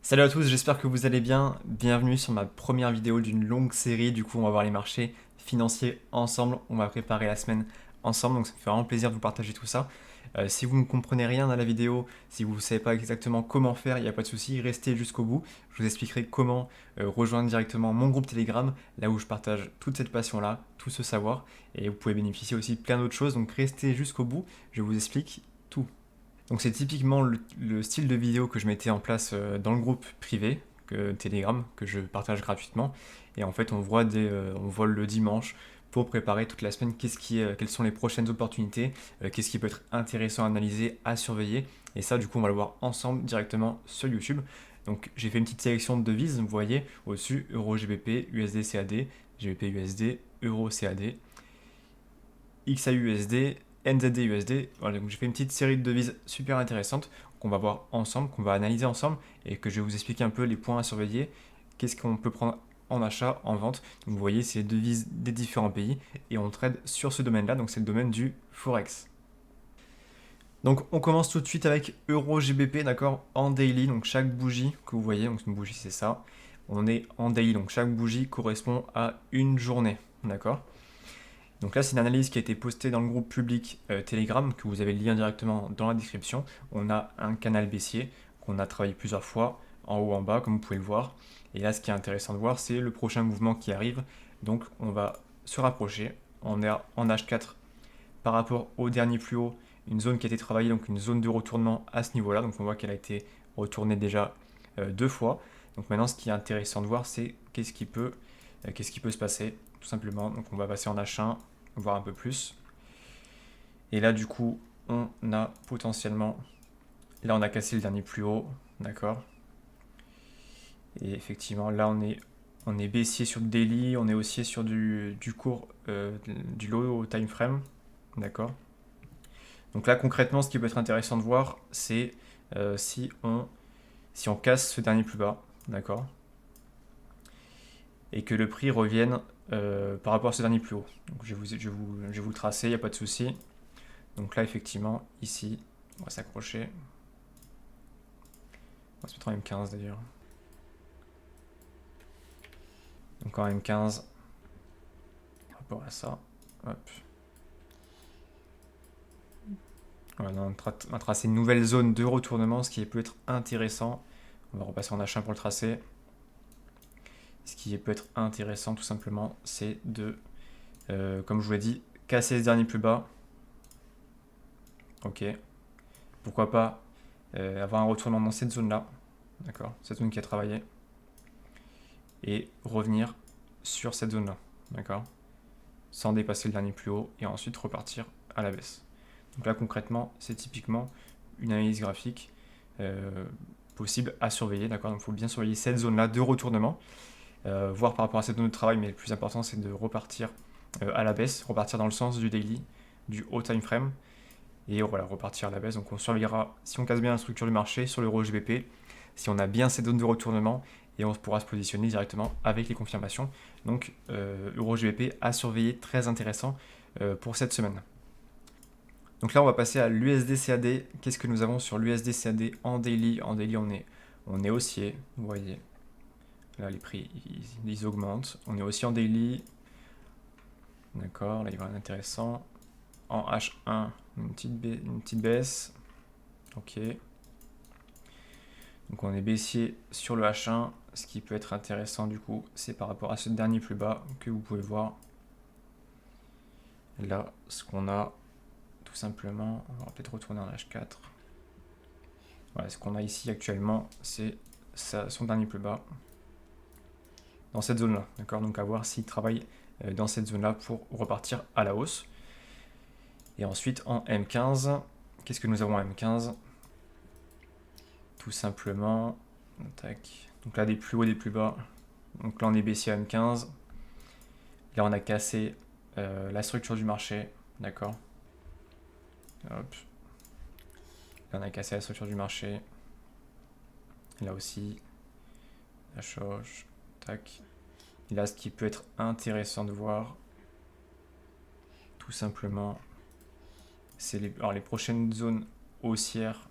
Salut à tous, j'espère que vous allez bien. Bienvenue sur ma première vidéo d'une longue série. Du coup, on va voir les marchés financiers ensemble. On va préparer la semaine ensemble. Donc, ça me fait vraiment plaisir de vous partager tout ça. Si vous ne comprenez rien dans la vidéo, si vous ne savez pas exactement comment faire, il n'y a pas de souci, restez jusqu'au bout. Je vous expliquerai comment rejoindre directement mon groupe Telegram, là où je partage toute cette passion-là, tout ce savoir. Et vous pouvez bénéficier aussi de plein d'autres choses. Donc, restez jusqu'au bout. Je vous explique tout. Donc c'est typiquement le style de vidéo que je mettais en place dans le groupe privé Telegram que je partage gratuitement. Et en fait, on voit le dimanche pour préparer toute la semaine quelles sont les prochaines opportunités, qu'est-ce qui peut être intéressant à analyser, à surveiller. Et ça, du coup, on va le voir ensemble directement sur YouTube. Donc j'ai fait une petite sélection de devises, vous voyez au-dessus Euro GBP, USD CAD, GBP USD, Euro CAD, XAUSD, NZD USD. Voilà, donc j'ai fait une petite série de devises super intéressantes qu'on va voir ensemble, qu'on va analyser ensemble et que je vais vous expliquer un peu les points à surveiller, qu'est-ce qu'on peut prendre en achat, en vente. Donc vous voyez, c'est les devises des différents pays et on trade sur ce domaine-là, donc c'est le domaine du Forex. Donc on commence tout de suite avec Euro GBP, d'accord, en daily, donc chaque bougie que vous voyez, donc une bougie c'est ça, on est en daily, donc chaque bougie correspond à une journée, d'accord. Donc là, c'est une analyse qui a été postée dans le groupe public Telegram, que vous avez le lien directement dans la description. On a un canal baissier qu'on a travaillé plusieurs fois, en haut, en bas, comme vous pouvez le voir. Et là, ce qui est intéressant de voir, c'est le prochain mouvement qui arrive. Donc, on va se rapprocher. On est en H4 par rapport au dernier plus haut, une zone qui a été travaillée, donc une zone de retournement à ce niveau-là. Donc, on voit qu'elle a été retournée déjà deux fois. Donc maintenant, ce qui est intéressant de voir, c'est qu'est-ce qui peut se passer, tout simplement. Donc on va passer en H1, voir un peu plus. Et là, du coup, on a potentiellement... Là, on a cassé le dernier plus haut, d'accord. Et effectivement, là, on est baissier sur le daily, on est haussier sur du court, du low time frame, d'accord. Donc là, concrètement, ce qui peut être intéressant de voir, c'est si on casse ce dernier plus bas, d'accord, et que le prix revienne par rapport à ce dernier plus haut. Donc je vais vous le tracer, il n'y a pas de souci. Donc là, effectivement, ici, on va s'accrocher. On va se mettre en M15 d'ailleurs. Donc en M15, par rapport à ça, hop. Voilà, on va tracer une nouvelle zone de retournement, ce qui peut être intéressant. On va repasser en H1 pour le tracer. Ce qui peut être intéressant tout simplement, c'est de, comme je vous l'ai dit, casser ce dernier plus bas. Ok. Pourquoi pas avoir un retournement dans cette zone-là. D'accord. Cette zone qui a travaillé. Et revenir sur cette zone-là. D'accord. Sans dépasser le dernier plus haut. Et ensuite repartir à la baisse. Donc là, concrètement, c'est typiquement une analyse graphique possible à surveiller. D'accord. Donc il faut bien surveiller cette zone-là de retournement. Voir par rapport à cette zone de travail. Mais le plus important, c'est de repartir à la baisse. Repartir dans le sens du daily, du haut time frame. Et voilà, repartir à la baisse. Donc on surveillera si on casse bien la structure du marché sur l'euro GBP, si on a bien cette zone de retournement, et on pourra se positionner directement avec les confirmations. Donc euro GBP à surveiller, très intéressant pour cette semaine. Donc là on va passer à l'USD CAD. Qu'est-ce que nous avons sur l'USD CAD en daily? En daily on est haussier, vous voyez. Là les prix ils augmentent. On est aussi en daily. D'accord, là il y a rien d'intéressant. En H1, une petite baisse. Ok. Donc on est baissier sur le H1. Ce qui peut être intéressant du coup, c'est par rapport à ce dernier plus bas que vous pouvez voir. Là, ce qu'on a, tout simplement, on va peut-être retourner en H4. Voilà, ce qu'on a ici actuellement, c'est son dernier plus bas. Dans cette zone-là, d'accord. Donc à voir s'il travaille dans cette zone-là pour repartir à la hausse. Et ensuite en M15, qu'est-ce que nous avons en M15? Tout simplement, tac. Donc là des plus hauts, des plus bas. Donc là on est baissier à M15. Là on a cassé la structure du marché, d'accord. Hop. Là on a cassé la structure du marché. Là aussi, la choche, tac. Et là ce qui peut être intéressant de voir, tout simplement, c'est les prochaines zones haussières.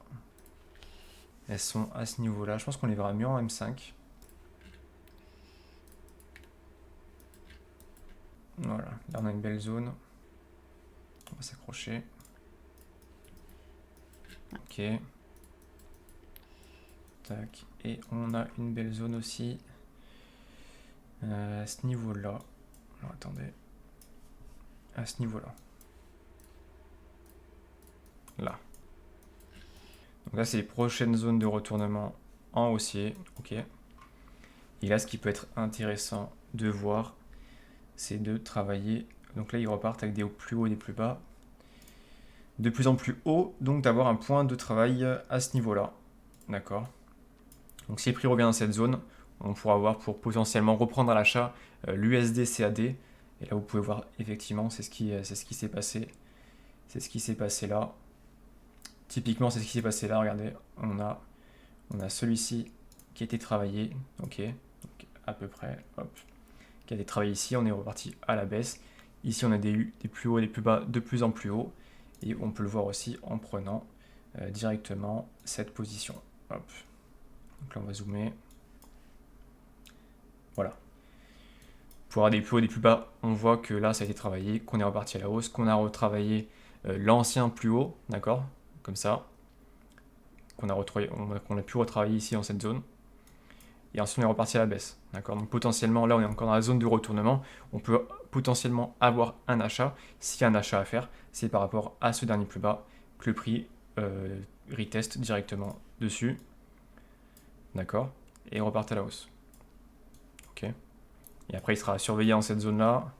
Elles sont à ce niveau-là. Je pense qu'on les verra mieux en M5. Voilà, là on a une belle zone. On va s'accrocher. Ok. Tac. Et on a une belle zone aussi à ce niveau-là. Alors attendez. À ce niveau-là. Là. Donc là, c'est les prochaines zones de retournement en haussier. Ok. Et là, ce qui peut être intéressant de voir, c'est de travailler. Donc là, ils repartent avec des plus hauts et des plus bas. De plus en plus haut, donc d'avoir un point de travail à ce niveau-là. D'accord. Donc si le prix revient dans cette zone, on pourra voir pour potentiellement reprendre à l'achat l'USD CAD. Et là, vous pouvez voir effectivement, c'est ce qui s'est passé. C'est ce qui s'est passé là. Typiquement, c'est ce qui s'est passé là. Regardez, on a celui-ci qui a été travaillé. Ok, donc à peu près. Hop, qui a été travaillé ici. On est reparti à la baisse. Ici, on a des plus hauts et des plus bas de plus en plus haut. Et on peut le voir aussi en prenant directement cette position. Hop. Donc là, on va zoomer. Voilà. Pour avoir des plus hauts et des plus bas, on voit que là, ça a été travaillé, qu'on est reparti à la hausse, qu'on a retravaillé l'ancien plus haut, d'accord, comme ça, qu'on a pu retravailler ici dans cette zone. Et ensuite, on est reparti à la baisse, d'accord. Donc potentiellement, là, on est encore dans la zone de retournement. On peut potentiellement avoir un achat. S'il y a un achat à faire, c'est par rapport à ce dernier plus bas que le prix reteste directement dessus, d'accord, et repart à la hausse. Ok. Et après, il sera surveillé dans cette zone-là.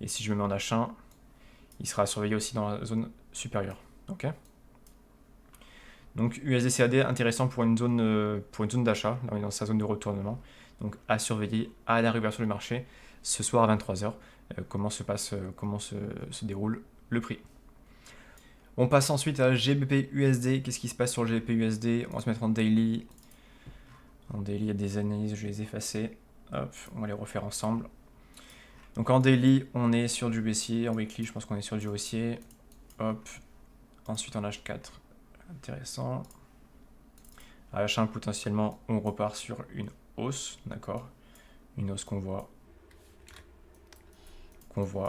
Et si je me mets en H1, il sera surveillé aussi dans la zone supérieure. Ok. Donc USD-CAD intéressant pour une zone d'achat. Là, on est dans sa zone de retournement. Donc à surveiller à la réouverture du marché ce soir à 23h. Comment se déroule le prix. On passe ensuite à GBP-USD. Qu'est-ce qui se passe sur le GBP-USD? On va se mettre en daily. En daily, il y a des analyses, je vais les effacer. Hop, on va les refaire ensemble. Donc en daily, on est sur du baissier. En weekly, je pense qu'on est sur du haussier. Hop. Ensuite en H4. Intéressant. À H1, potentiellement, on repart sur une hausse. D'accord. Une hausse qu'on voit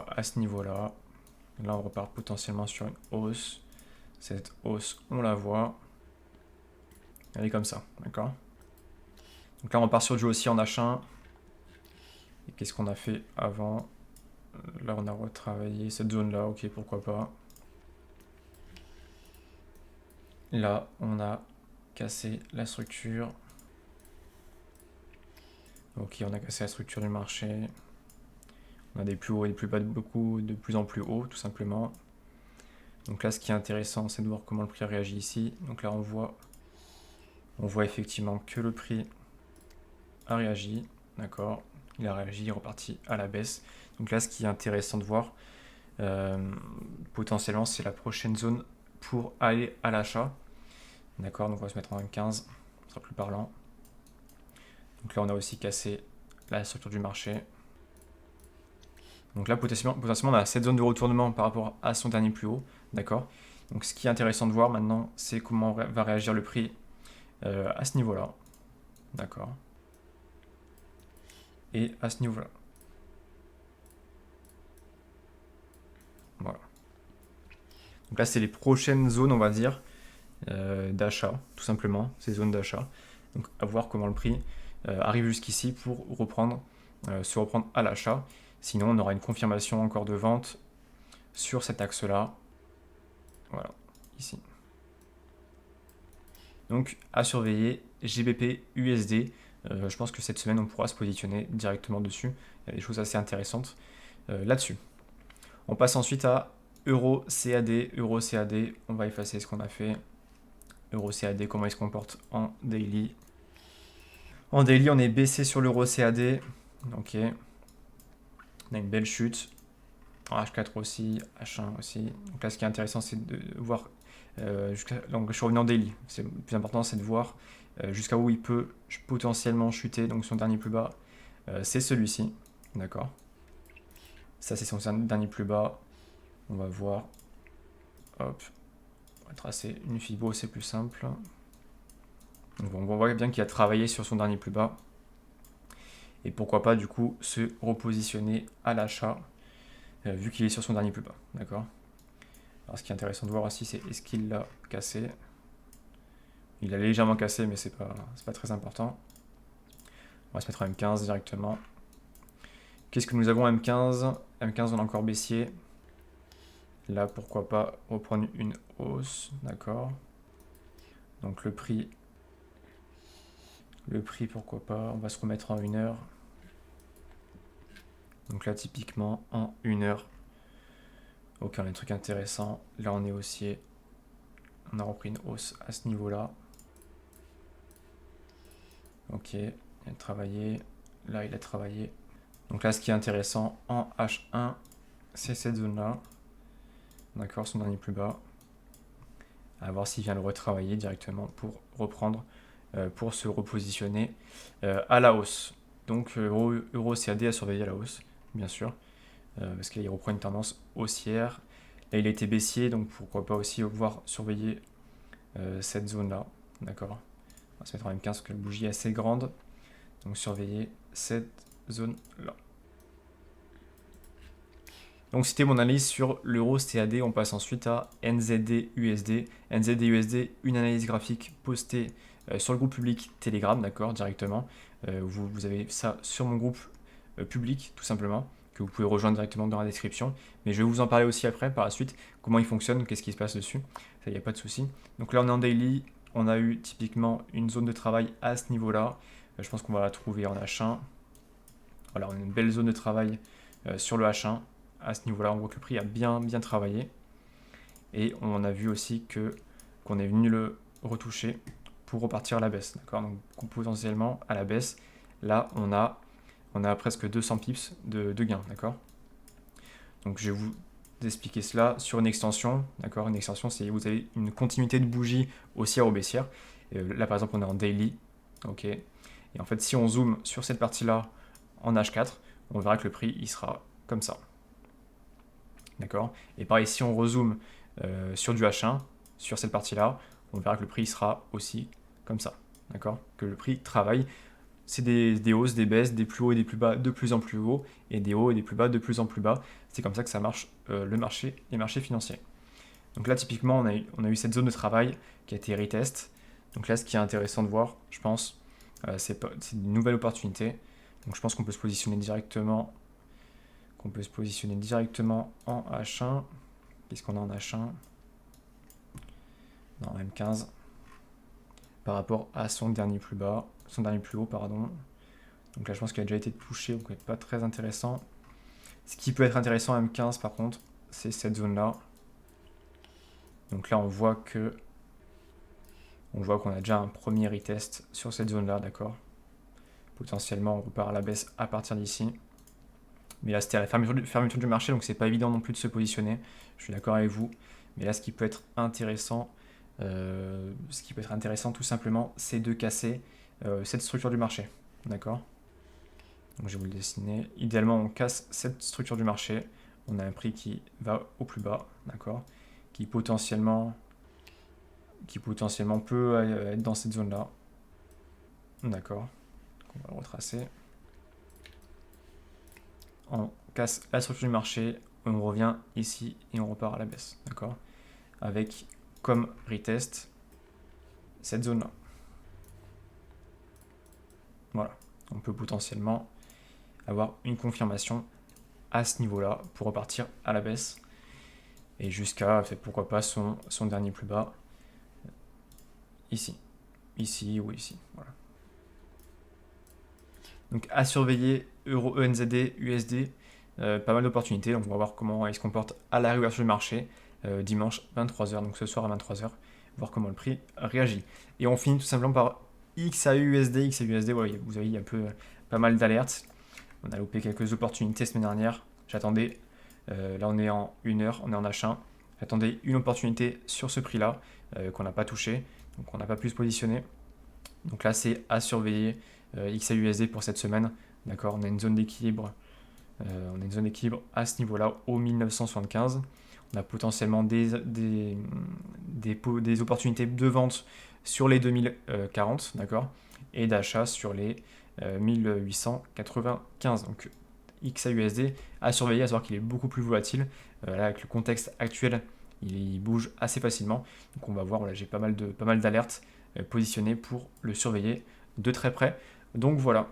à ce niveau-là. Là, on repart potentiellement sur une hausse. Cette hausse, on la voit. Elle est comme ça. D'accord. Donc là, on repart sur du haussier en H1. Et qu'est-ce qu'on a fait avant? Là, on a retravaillé cette zone-là. Ok, pourquoi pas. Là, on a cassé la structure. Ok, on a cassé la structure du marché. On a des plus hauts et des plus bas de plus en plus haut, tout simplement. Donc là, ce qui est intéressant, c'est de voir comment le prix réagit ici. Donc là, on voit effectivement que le prix a réagi. D'accord. Il a réagi, il est reparti à la baisse. Donc là, ce qui est intéressant de voir, potentiellement, c'est la prochaine zone pour aller à l'achat. D'accord, donc on va se mettre en 15, ce sera plus parlant. Donc là, on a aussi cassé la structure du marché. Donc là, potentiellement, on a cette zone de retournement par rapport à son dernier plus haut. D'accord. Donc ce qui est intéressant de voir maintenant, c'est comment va réagir le prix à ce niveau-là. D'accord. Et à ce niveau-là. Voilà. Donc là, c'est les prochaines zones, on va dire, d'achat, tout simplement, ces zones d'achat. Donc à voir comment le prix arrive jusqu'ici pour se reprendre à l'achat. Sinon, on aura une confirmation encore de vente sur cet axe-là. Voilà, ici. Donc à surveiller, GBP, USD. Je pense que cette semaine, on pourra se positionner directement dessus. Il y a des choses assez intéressantes là-dessus. On passe ensuite à Euro CAD. Euro CAD, on va effacer ce qu'on a fait. Euro CAD, comment il se comporte en daily. En daily, on est baissé sur l'Euro CAD. Ok. On a une belle chute. En H4 aussi, H1 aussi. Donc là, ce qui est intéressant, c'est de voir. Donc je suis revenu en daily. Le plus important, c'est de voir jusqu'à où il peut potentiellement chuter. Donc son dernier plus bas, c'est celui-ci. D'accord. Ça, c'est son dernier plus bas. On va voir. Hop. On va tracer une fibo, c'est plus simple. Donc on voit bien qu'il a travaillé sur son dernier plus bas. Et pourquoi pas du coup se repositionner à l'achat vu qu'il est sur son dernier plus bas. D'accord. Alors ce qui est intéressant de voir aussi, c'est est-ce qu'il l'a cassé. Il a légèrement cassé, mais c'est pas très important. On va se mettre en M15 directement. Qu'est-ce que nous avons en M15 M15, on a encore baissier. Là, pourquoi pas reprendre une hausse, d'accord. Donc le prix, pourquoi pas. On va se remettre en 1 heure. Donc là, typiquement, en 1 heure. Ok, on a des trucs intéressants. Là, on est haussier. On a repris une hausse à ce niveau-là. Ok, il a travaillé. Là, il a travaillé. Donc là, ce qui est intéressant en H1, c'est cette zone-là. D'accord, son dernier plus bas. À voir s'il vient le retravailler directement pour reprendre, pour se repositionner à la hausse. Donc euro CAD à surveiller à la hausse, bien sûr, parce qu'il reprend une tendance haussière. Là, il a été baissier, donc pourquoi pas aussi voir surveiller cette zone-là. D'accord. On va se mettre en M15 parce que la bougie est assez grande. Donc surveiller cette zone-là. Donc c'était mon analyse sur l'euro CAD. On passe ensuite à NZD USD. NZD USD, une analyse graphique postée sur le groupe public Telegram, d'accord, directement. Vous avez ça sur mon groupe public, tout simplement, que vous pouvez rejoindre directement dans la description. Mais je vais vous en parler aussi après, par la suite, comment il fonctionne, qu'est-ce qui se passe dessus. Ça, il n'y a pas de souci. Donc là, on est en daily. On a eu typiquement une zone de travail à ce niveau-là. Je pense qu'on va la trouver en H1. Voilà, on a une belle zone de travail sur le H1. À ce niveau-là, on voit que le prix a bien travaillé. Et on a vu aussi qu'on est venu le retoucher pour repartir à la baisse. D'accord. Donc potentiellement à la baisse, là on a presque 200 pips de gain. D'accord. Donc je vais vous expliquer cela sur une extension. D'accord. Une extension, c'est vous avez une continuité de bougies haussière ou baissière. Là par exemple, on est en daily. Ok. Et en fait, si on zoome sur cette partie-là en H4, on verra que le prix il sera comme ça. D'accord. Et pareil, si on rezoome sur du H1, sur cette partie-là, on verra que le prix sera aussi comme ça. D'accord. Que le prix travaille. C'est des hausses, des baisses, des plus hauts et des plus bas de plus en plus hauts, et des hauts et des plus bas de plus en plus bas. C'est comme ça que ça marche les marchés financiers. Donc là, typiquement, on a eu cette zone de travail qui a été retest. Donc là, ce qui est intéressant de voir, je pense, c'est une nouvelle opportunité. Donc je pense qu'on peut se positionner directement en H1. Qu'est-ce qu'on a en H1 ? Non, M15. Par rapport à son dernier plus haut, pardon. Donc là, je pense qu'il a déjà été touché, donc c'est pas très intéressant. Ce qui peut être intéressant à M15, par contre, c'est cette zone-là. Donc là, on voit qu'on a déjà un premier retest sur cette zone-là, d'accord. Potentiellement, on repart à la baisse à partir d'ici. Mais là, c'était à la fermeture du marché, donc c'est pas évident non plus de se positionner. Je suis d'accord avec vous. Mais là, ce qui peut être intéressant, tout simplement, c'est de casser cette structure du marché. D'accord. Donc je vais vous le dessiner. Idéalement, on casse cette structure du marché. On a un prix qui va au plus bas, d'accord, qui potentiellement peut être dans cette zone-là. D'accord. On va le retracer. On casse la structure du marché, on revient ici et on repart à la baisse, d'accord, avec comme retest cette zone-là. Voilà. On peut potentiellement avoir une confirmation à ce niveau-là pour repartir à la baisse et jusqu'à, pourquoi pas, son dernier plus bas ici ou ici. Voilà. Donc à surveiller euro ENZD, USD, pas mal d'opportunités. Donc on va voir comment il se comporte à la réouverture du marché dimanche 23h, donc ce soir à 23h, voir comment le prix réagit. Et on finit tout simplement par XAUUSD. XAUUSD, voilà, vous voyez, il y a un peu pas mal d'alertes. On a loupé quelques opportunités semaine dernière. J'attendais, là on est en 1 heure, on est en H1. J'attendais une opportunité sur ce prix-là qu'on n'a pas touché, donc on n'a pas pu se positionner. Donc là c'est à surveiller XAUUSD pour cette semaine. D'accord, on a une zone d'équilibre. À ce niveau-là, au 1975. On a potentiellement des opportunités de vente sur les 2040, d'accord, et d'achat sur les 1895. Donc XAUSD à surveiller, à savoir qu'il est beaucoup plus volatile. Là, avec le contexte actuel, il bouge assez facilement. Donc on va voir, voilà, j'ai pas mal d'alertes positionnées pour le surveiller de très près. Donc voilà.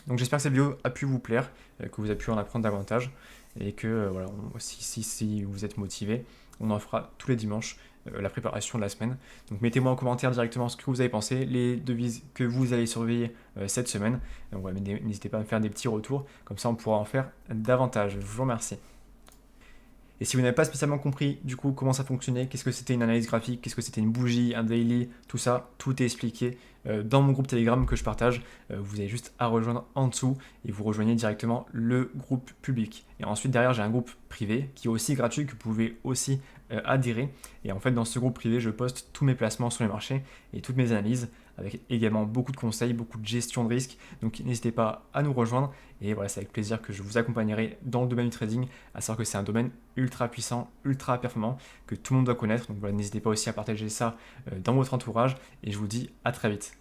Donc j'espère que cette vidéo a pu vous plaire, que vous avez pu en apprendre davantage et que voilà, si vous êtes motivé, on en fera tous les dimanches la préparation de la semaine. Donc mettez-moi en commentaire directement ce que vous avez pensé, les devises que vous allez surveiller cette semaine. Donc, voilà, n'hésitez pas à me faire des petits retours, comme ça on pourra en faire davantage. Je vous remercie. Et si vous n'avez pas spécialement compris du coup comment ça fonctionnait, qu'est-ce que c'était une analyse graphique, qu'est-ce que c'était une bougie, un daily, tout ça, tout est expliqué dans mon groupe Telegram que je partage. Vous avez juste à rejoindre en dessous et vous rejoignez directement le groupe public. Et ensuite derrière j'ai un groupe privé qui est aussi gratuit que vous pouvez aussi adhérer. Et en fait dans ce groupe privé je poste tous mes placements sur les marchés et toutes mes analyses avec également beaucoup de conseils, beaucoup de gestion de risque. Donc n'hésitez pas à nous rejoindre et voilà, c'est avec plaisir que je vous accompagnerai dans le domaine du trading, à savoir que c'est un domaine ultra puissant, ultra performant, que tout le monde doit connaître. Donc voilà, n'hésitez pas aussi à partager ça dans votre entourage et je vous dis à très vite.